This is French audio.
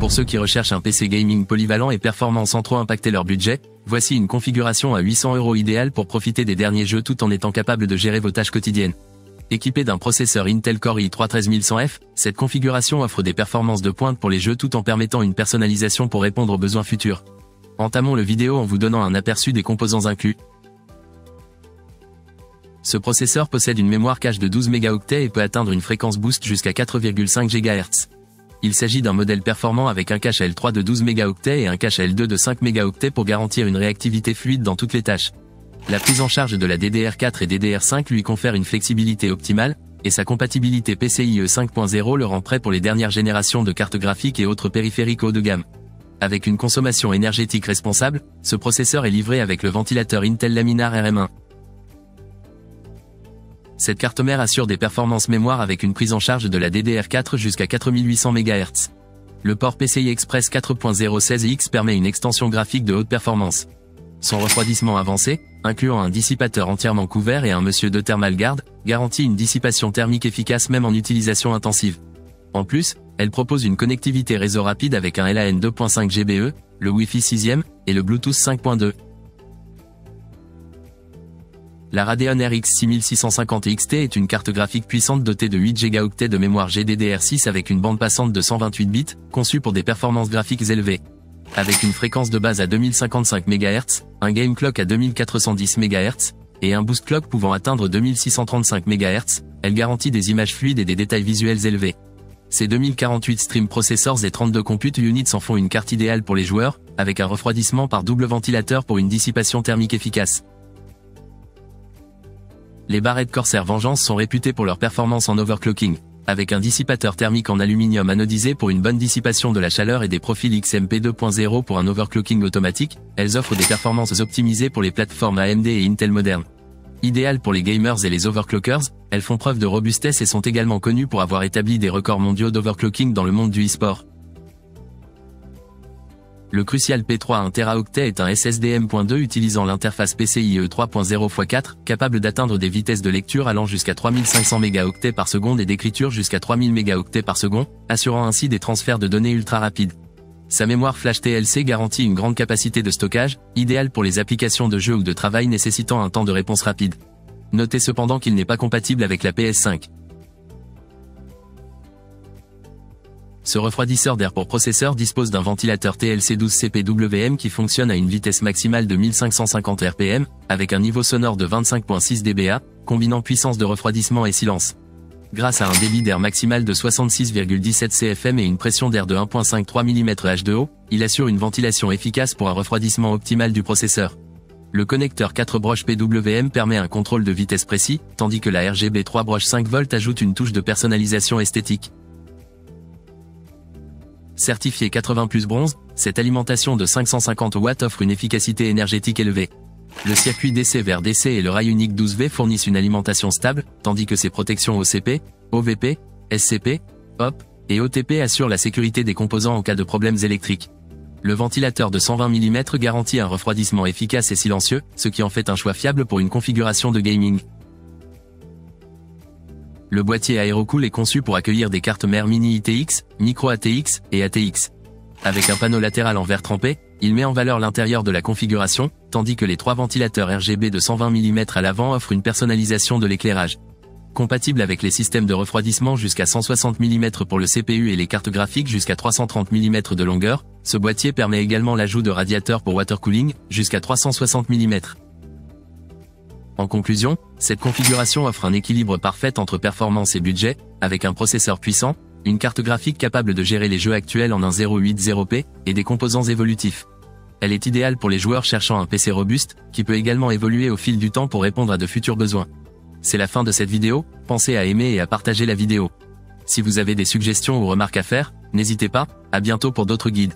Pour ceux qui recherchent un PC gaming polyvalent et performant sans trop impacter leur budget, voici une configuration à 800 € idéale pour profiter des derniers jeux tout en étant capable de gérer vos tâches quotidiennes. Équipé d'un processeur Intel Core i3 13100F, cette configuration offre des performances de pointe pour les jeux tout en permettant une personnalisation pour répondre aux besoins futurs. Entamons le vidéo en vous donnant un aperçu des composants inclus. Ce processeur possède une mémoire cache de 12 mégaoctets et peut atteindre une fréquence boost jusqu'à 4,5 GHz. Il s'agit d'un modèle performant avec un cache L3 de 12 mégaoctets et un cache L2 de 5 mégaoctets pour garantir une réactivité fluide dans toutes les tâches. La prise en charge de la DDR4 et DDR5 lui confère une flexibilité optimale, et sa compatibilité PCIe 5.0 le rend prêt pour les dernières générations de cartes graphiques et autres périphériques haut de gamme. Avec une consommation énergétique responsable, ce processeur est livré avec le ventilateur Intel Laminar RM1. Cette carte mère assure des performances mémoire avec une prise en charge de la DDR4 jusqu'à 4800 MHz. Le port PCI Express 4.0 16X permet une extension graphique de haute performance. Son refroidissement avancé, incluant un dissipateur entièrement couvert et un monsieur de thermal guard, garantit une dissipation thermique efficace même en utilisation intensive. En plus, elle propose une connectivité réseau rapide avec un LAN 2.5 GBE, le Wi-Fi 6e, et le Bluetooth 5.2. La Radeon RX 6650 XT est une carte graphique puissante dotée de 8 Go de mémoire GDDR6 avec une bande passante de 128 bits, conçue pour des performances graphiques élevées. Avec une fréquence de base à 2055 MHz, un game clock à 2410 MHz, et un boost clock pouvant atteindre 2635 MHz, elle garantit des images fluides et des détails visuels élevés. Ces 2048 stream processors et 32 compute units en font une carte idéale pour les joueurs, avec un refroidissement par double ventilateur pour une dissipation thermique efficace. Les barrettes Corsair Vengeance sont réputées pour leur performance en overclocking, avec un dissipateur thermique en aluminium anodisé pour une bonne dissipation de la chaleur et des profils XMP 2.0 pour un overclocking automatique, elles offrent des performances optimisées pour les plateformes AMD et Intel modernes. Idéales pour les gamers et les overclockers, elles font preuve de robustesse et sont également connues pour avoir établi des records mondiaux d'overclocking dans le monde du e-sport. Le Crucial P3 1 Teraoctet est un SSD M.2 utilisant l'interface PCIe 3.0x4, capable d'atteindre des vitesses de lecture allant jusqu'à 3500 mégaoctets par seconde et d'écriture jusqu'à 3000 mégaoctets par seconde, assurant ainsi des transferts de données ultra rapides. Sa mémoire flash TLC garantit une grande capacité de stockage, idéale pour les applications de jeu ou de travail nécessitant un temps de réponse rapide. Notez cependant qu'il n'est pas compatible avec la PS5. Ce refroidisseur d'air pour processeur dispose d'un ventilateur TLC 12 CPWM qui fonctionne à une vitesse maximale de 1550 RPM, avec un niveau sonore de 25.6 dBA, combinant puissance de refroidissement et silence. Grâce à un débit d'air maximal de 66,17 CFM et une pression d'air de 1.53 mm H2O, il assure une ventilation efficace pour un refroidissement optimal du processeur. Le connecteur 4 broches PWM permet un contrôle de vitesse précis, tandis que la RGB 3 broches 5V ajoute une touche de personnalisation esthétique. Certifié 80+ bronze, cette alimentation de 550 watts offre une efficacité énergétique élevée. Le circuit DC vers DC et le rail unique 12V fournissent une alimentation stable, tandis que ses protections OCP, OVP, SCP, HOP et OTP assurent la sécurité des composants en cas de problèmes électriques. Le ventilateur de 120 mm garantit un refroidissement efficace et silencieux, ce qui en fait un choix fiable pour une configuration de gaming. Le boîtier AeroCool est conçu pour accueillir des cartes mères mini ITX, micro ATX et ATX. Avec un panneau latéral en verre trempé, il met en valeur l'intérieur de la configuration, tandis que les 3 ventilateurs RGB de 120 mm à l'avant offrent une personnalisation de l'éclairage. Compatible avec les systèmes de refroidissement jusqu'à 160 mm pour le CPU et les cartes graphiques jusqu'à 330 mm de longueur, ce boîtier permet également l'ajout de radiateurs pour water cooling, jusqu'à 360 mm. En conclusion, cette configuration offre un équilibre parfait entre performance et budget, avec un processeur puissant, une carte graphique capable de gérer les jeux actuels en un 0.80p, et des composants évolutifs. Elle est idéale pour les joueurs cherchant un PC robuste, qui peut également évoluer au fil du temps pour répondre à de futurs besoins. C'est la fin de cette vidéo, pensez à aimer et à partager la vidéo. Si vous avez des suggestions ou remarques à faire, n'hésitez pas, à bientôt pour d'autres guides.